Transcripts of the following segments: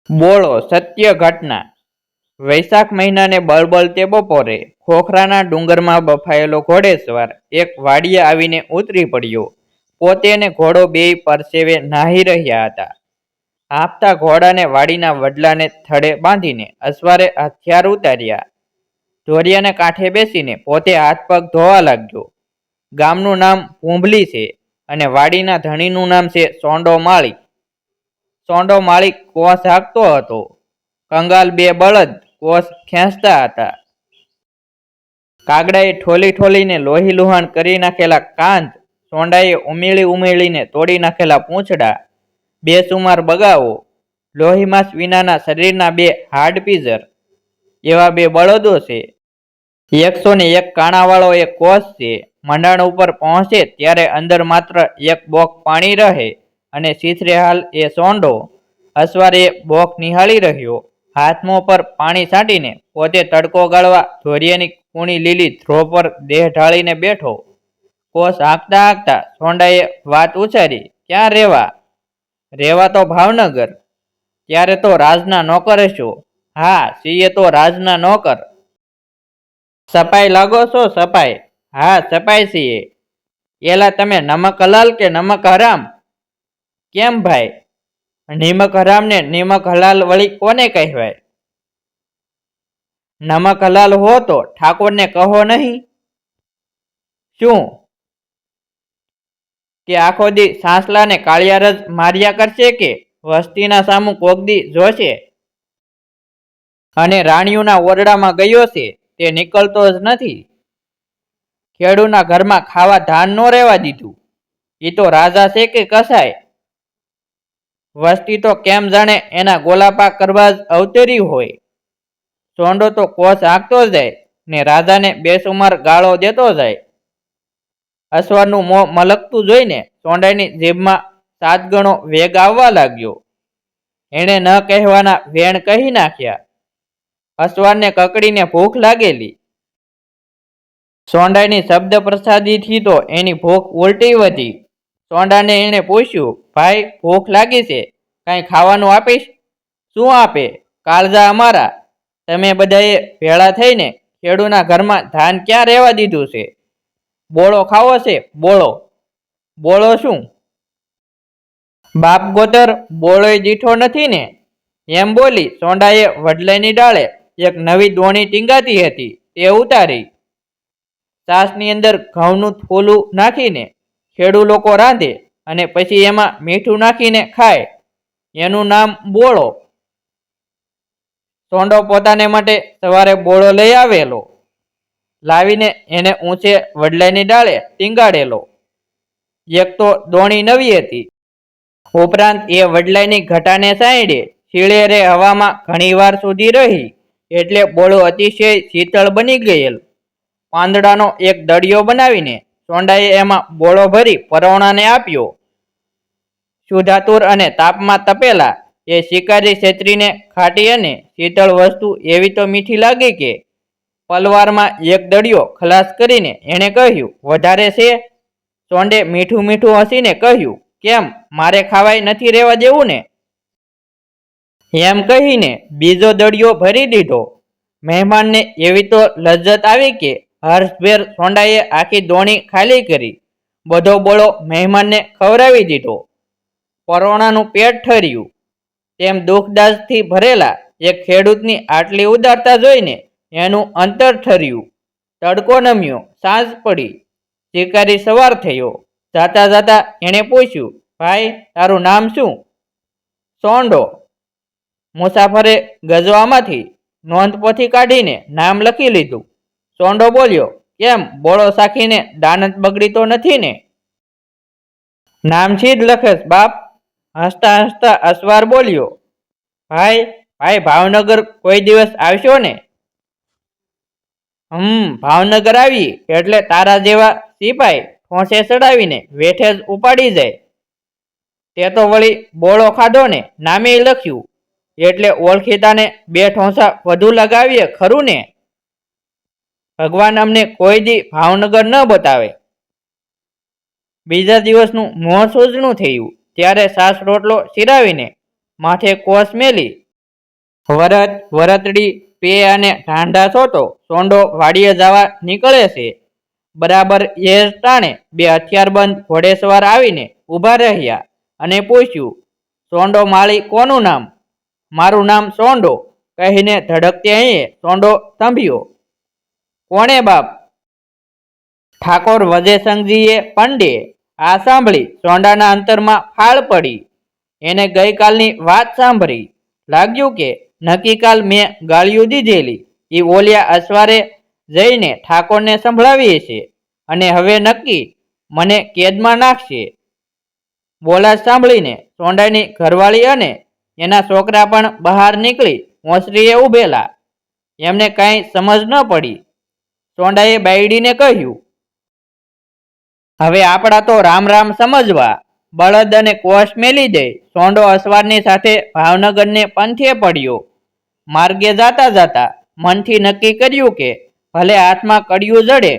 બોલો સત્ય ઘટના। વૈશાખ મહિનાને બળબળતે બપોરે ખોખરાના ડુંગરમાં બફાયેલો ઘોડેસવાર એક વાડીએ આવીને ઉતરી પડ્યો। પોતે ને ઘોડો બેય પરસેવે નાહી રહ્યા હતા। હાંફતા ઘોડાને વાડીના વડલાને થડે બાંધીને અસવારે હથિયાર ઉતાર્યા। ધોરિયાને કાંઠે બેસીને પોતે હાથ પગ ધોવા લાગ્યો। ગામનું નામ પૂંભલી છે અને વાડીના ધણીનું નામ છે સોંડો માળી। સોંડો માળી કોસ હાંકતો હતો। કંગાલ બે બળદ કોસ ખેંચતા હતા। કાગડાએ ઠોલી ઠોલીને લોહી લુહાણ કરી નાખેલા કાંધ, સોંડાએ ઉમેળી ઉમેળીને તોડી નાખેલા પૂંછડા, બેસુમાર બગાવો, લોહીમાંસ વિનાના શરીરના બે હાડપીજર, એવા બે બળદો છે। 101 કાણાવાળો એક કોસ છે। મંડાણ ઉપર પહોંચે ત્યારે અંદર માત્ર એક બોક પાણી રહે અને સીથરે હાલ એ સોંડો અસવારે બોક નિહાળી રહ્યો। હાથમો પર પાણી છાંટીને પોતે તડકો ગાળવા ધોરિયાની કૂણી લીલી ધ્રો પર દેહ ઢાળીને બેઠો। કોસ હાંકતા હાંકતા સોંડાએ વાત ઉછારી, ક્યાં રહેવા? રહેવા તો ભાવનગર। ત્યારે તો રાજના નોકર હશો? હા, છીએ તો રાજના નોકર। સપાઈ લાગો છો? સપાઈ? હા, સપાઈ છીએ। એલા તમે નમક હલાલ કે નમક હરામ? કેમ ભાઈ? નિમક હરામ ને નિમક હલાલ વળી કોને કહેવાય? નમક હલાલ હો તો ઠાકોરને કહો નહીં? શું કે આખો દી સાંસલાને કાળિયાર જ માર્યા કરશે કે વસ્તીના સામું કોક દી જોશે? અને રાણીઓના ઓરડામાં ગયો છે તે નીકળતો જ નથી। ખેડૂના ઘરમાં ખાવા ધાન નો રહેવા દીધું। એ તો રાજા છે કે કસાય? વસ્તી તો કેમ જાણે એના ગોલાપા કરવા જ અવતરી હોય। સોંડો તો કોસ હાંકતો જાય ને રાજાને બેસુમાર ગાળો દેતો જાય। અસવારનું મોં મલકતું જોઈને સોંડાની જીભમાં 7 ગણો વેગ આવવા લાગ્યો। એણે ન કહેવાના વેણ કહી નાખ્યા। અસવારને કકડીને ભૂખ લાગેલી। સોંડાની શબ્દ પ્રસાદીથી તો એની ભૂખ ઉલટી વધી। સોંડાને એણે પૂછ્યું, ભાઈ ભૂખ લાગી છે, કાંઈ ખાવાનું આપીશ? શું આપે? કાળજા અમારા, તમે બધાએ ભેળા થઈને ખેડૂના ઘરમાં ધાન ક્યાં રહેવા દીધું છે? બોળો ખાવો છે? બોળો? બોળો શું? બાપ ગોતર બોળોય દીઠો નથી ને? એમ બોલી સોંડાએ વડલાની ડાળે એક નવી દોણી ટીંગાતી હતી તે ઉતારી। છાસની અંદર ઘઉંનું ફૂલું નાખીને ખેડૂ લોકો રાંધે અને પછી એમાં મીઠું નાખીને ખાય, એનું નામ બોળો। સોંડો પોતાને માટે સવારે બોળો લઈ આવેલો, લાવીને એને ઊંચે વડલાની ડાળે ટીંગાડેલો। એક તો દોણી નવી હતી, ઉપરાંત એ વડલાની ઘટાને સાંયડે શીળેરે હવામાં ઘણી વાર સુધી રહી, એટલે બોળો અતિશય શીતળ બની ગયેલ। પાંદડાનો એક દળિયો બનાવીને સોંડાએ એમાં બોળો ભરી પરોણાને આપ્યો। શુદ્ધાતુર અને તાપમાં તપેલા એ શિકારી છેતરીને ખાટી અને શીતળ વસ્તુ એવી તો મીઠી લાગી કે પલવારમાં એક દળિયો ખલાસ કરીને એણે કહ્યું, વધારે છે? સોંડે મીઠું મીઠું હસીને કહ્યું, કેમ, મારે ખાવાય નથી રહેવા દેવું ને? એમ કહીને બીજો દળિયો ભરી દીધો। મહેમાનને એવી તો લજ્જત આવી કે હર્ષભેર સોંડાએ આખી દોણી ખાલી કરી બધો બોળો મહેમાનને ખવડાવી દીધો। પરોણાનું પેટ ઠર્યું। તેમ દુઃખદાસથી ભરેલા એક ખેડૂતની આટલી ઉદારતા જોઈને એનું અંતર ઠર્યું। તડકો નમ્યો, સાંજ પડી, શિકારી સવાર થયો। જાતા જાતા એણે પૂછ્યું, ભાઈ તારું નામ શું? સોંડો। મુસાફરે ગજવામાંથી નોંધપોથી કાઢીને નામ લખી લીધું। સોંડો બોલ્યો, કેમ, બોળો સાખીને દાનત બગડી તો નથી ને? નામથી જ લખેશ બાપ। હસતા હસતા અસવાર બોલ્યો, ભાઈ ભાવનગર કોઈ દિવસ આવશો ને? ભાવનગર આવી એટલે તારા જેવા સિપાઈ ઠોંસે ચડાવીને વેઠે જ ઉપાડી જાય। તે તો વળી બોળો ખાધો ને નામે લખ્યું એટલે ઓળખીતાને 2 ઠોંસા વધુ લગાવીએ ખરું ને? ભગવાન અમને કોઈ દી ભાવનગર ન બતાવે। બીજા દિવસનું મોં સૂજનું થયું ત્યારે સાસ રોટલો સિરાવીને માથે કોસ મેલી વરત વરતડી પે અને ઢાંઢા સોતો સોંડો વાડીએ જવા નીકળે છે. બરાબર એ જ ટાણે બે હથિયારબંધ ઘોડેસવાર આવીને ઊભા રહ્યા અને પૂછ્યું, સોંડો માળી કોનું નામ? મારું નામ સોંડો, કહીને ધડકતે અહીં સોંડો થંભ્યો. કોણે બાપ? ઠાકોર વજયસંઘજીએ પંડે. આ સાંભળી સોંડાના અંતરમાં ફાળ પડી. એને ગઈકાલની વાત સાંભળી. લાગ્યું કે નક્કી કાલ મેં ગાળિયું દીધેલી એ ઓલિયા અસવારે જઈને ઠાકોરને સંભળાવીએ છે અને હવે નક્કી મને કેદમાં નાખશે. બોલાદ સાંભળીને સોંડાની ઘરવાળી અને એના છોકરા પણ બહાર નીકળી ઓસરીએ ઊભેલા. એમને કાંઈ સમજ ન પડી. સોંડાએ બાયડીને કહ્યું, હવે આપણા તો રામ રામ સમજવા. બળદ અને કોષ મેલી દે સોંડો અસવારની સાથે ભાવનગરને પંથે પડ્યો. માર્ગે જાતા જાતા મનથી નક્કી કર્યું કે ભલે હાથમાં કડિયું જડે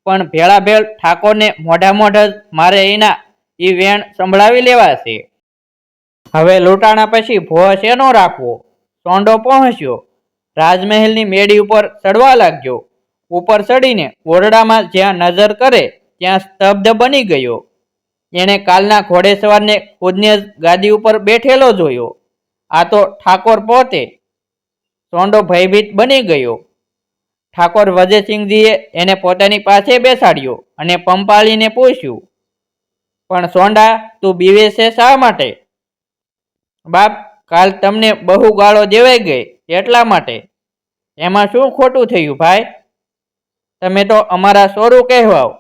પણ ભેળાભેળ ઠાકોરને મોઢા મોઢ જ મારે એના એ વેણ સંભળાવી લેવા છે. હવે લૂંટાણા પછી ભો શેનો રાખવો? સોંડો પહોંચ્યો. રાજમહેલની મેડી ઉપર ચડવા લાગ્યો. ઉપર ચડીને ઓરડામાં જ્યાં નજર કરે ત્યાં સ્તબ્ધ બની ગયો. એણે કાલના ઘોડેસવારને ખુદને જ ગાદી ઉપર બેઠેલો જોયો. આ તો ઠાકોર પોતે. સોંડો ભયભીત બની ગયો. ઠાકોર વજયસિંહજીએ એને પોતાની પાસે બેસાડ્યો અને પંપાળીને પૂછ્યું, પણ સોંડા, તું બીવે છે શા માટે? બાપ, કાલ તમને બહુ ગાળો દેવાઈ ગઈ એટલા માટે. એમાં શું ખોટું થયું ભાઈ? તમે તો અમારા સોરું કહેવાઓ.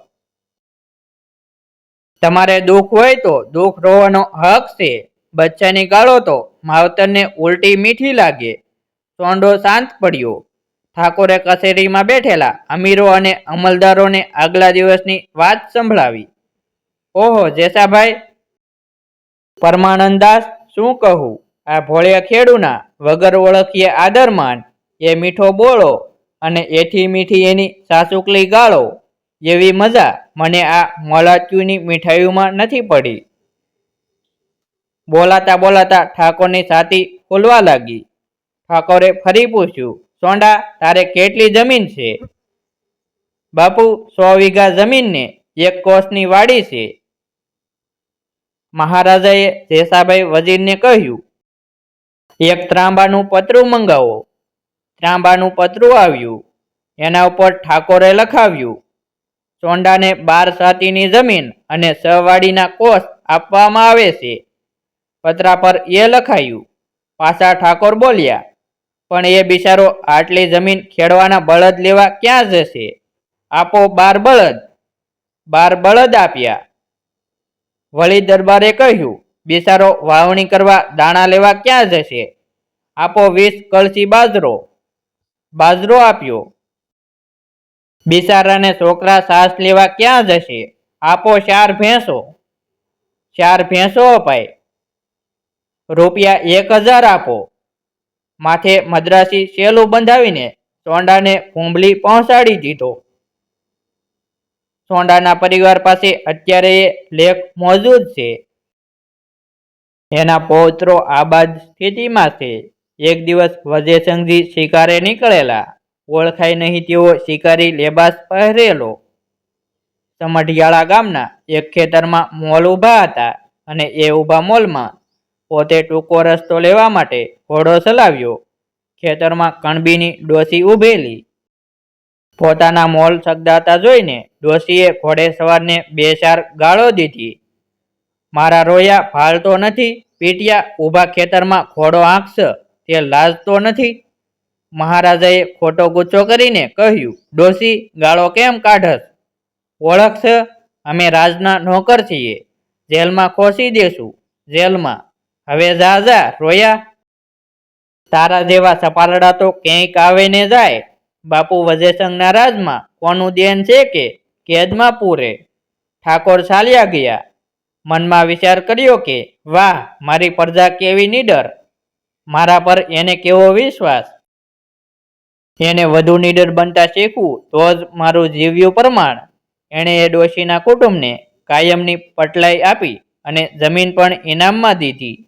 તમારે દુઃખ હોય તો દુઃખ રોવાનો હક છે. બચ્ચાની ગાળો તો માવતરને ઉલટી મીઠી લાગે. સોંડો શાંત પડ્યો. ઠાકોરે કચેરીમાં બેઠેલા અમીરો અને અમલદારોને આગલા દિવસની વાત સંભળાવી. ઓહો જેસાભાઈ, પરમાનંદાસ, શું કહું? આ ભોળિયા ખેડૂના વગર ઓળખીએ આદરમાન, એ મીઠો બોળો અને એથી મીઠી એની સાસુકલી ગાળો, એવી મજા મને આ મોલાચ્યુની મીઠાઈઓમાં નથી પડી. બોલાતા બોલાતા ઠાકોરની છાતી ફૂલવા લાગી. ઠાકોરે ફરી પૂછ્યું, સોંડા, તારે કેટલી જમીન છે? બાપુ, 100 વીઘા જમીનને 1 કોસની વાડી છે. મહારાજાએ જેસાભાઈ વજીરને કહ્યું, એક ત્રાંબાનું પતરું મંગાવો. ત્રાંબાનું પતરું આવ્યું. એના ઉપર ઠાકોરે લખાવ્યું, સોંડાને 12 સાતીની જમીન અને 6 વાડીના કોષ આપવામાં આવે છે. પતરા પર એ લખાયું. પાછા ઠાકોર બોલ્યા, પણ એ બિચારો આટલી જમીન ખેડવાના બળદ લેવા ક્યાં જશે? આપો 12 બળદ. 12 બળદ આપ્યા. વળી દરબારે કહ્યું, બિચારો વાવણી કરવા દાણા લેવા ક્યાં જશે? આપો 20 કળશી બાજરો. બાજરો આપ્યો. બિચારાને છોકરા સાસ લેવા ક્યાં જશે? આપો 4 ભેંસો. 4 ભેંસો અપાય. રૂપિયા 1000 આપો. માથે મદ્રાસી સેલું બંધાવીને સોંડાને કુંભલી પહોંચાડી દીધો. સોંડાના પરિવાર પાસે અત્યારે એ લેખ મોજૂદ છે. એના પૌત્રો આબાદ સ્થિતિમાં છે. એક દિવસ વજયસંઘજી શિકારે નીકળેલા. ઓળખાય નહીં તેવો શિકારી લેબાસ પહેરેલો. સમઢિયાળા ગામના એક ખેતરમાં મોલ ઊભા હતા અને એ ઊભા મોલમાં પોતે ટૂંકો રસ્તો લેવા માટે ઘોડો ચલાવ્યો. ખેતરમાં કણબીની ડોસી ઊભેલી. પોતાના મોલ સગદાતા જોઈને ડોશીએ ઘોડેસવારને 2-4 ગાળો દીધી. મારા રોયા ભાળતો નથી? પીટિયા ઊભા ખેતરમાં ઘોડો આંકશ તે લાજતો નથી? મહારાજાએ ખોટો ગુસ્સો કરીને કહ્યું, ડોશી, ગાળો કેમ કાઢસ? ઓળખશ? અમે રાજના નોકર છીએ. જેલમાં ખોસી દેશું, જેલમાં. હવે જા જા રોયા. તારા જેવા સપાલડા તો ક્યાંક આવે ને જાય. બાપુ, વજયસંઘના રાજમાં કોનું દેન છે કે કેદમાં પૂરે? ઠાકોર ચાલ્યા ગયા. મનમાં વિચાર કર્યો કે વાહ, મારી પ્રજા કેવી નીડર. મારા પર એને કેવો વિશ્વાસ. એને વધુ નીડર બનતા શીખવું તો જ મારું જીવ્યું પ્રમાણ. એણે એ ડોશીના કુટુંબને કાયમની પટલાઈ આપી અને જમીન પણ ઇનામમાં દીધી.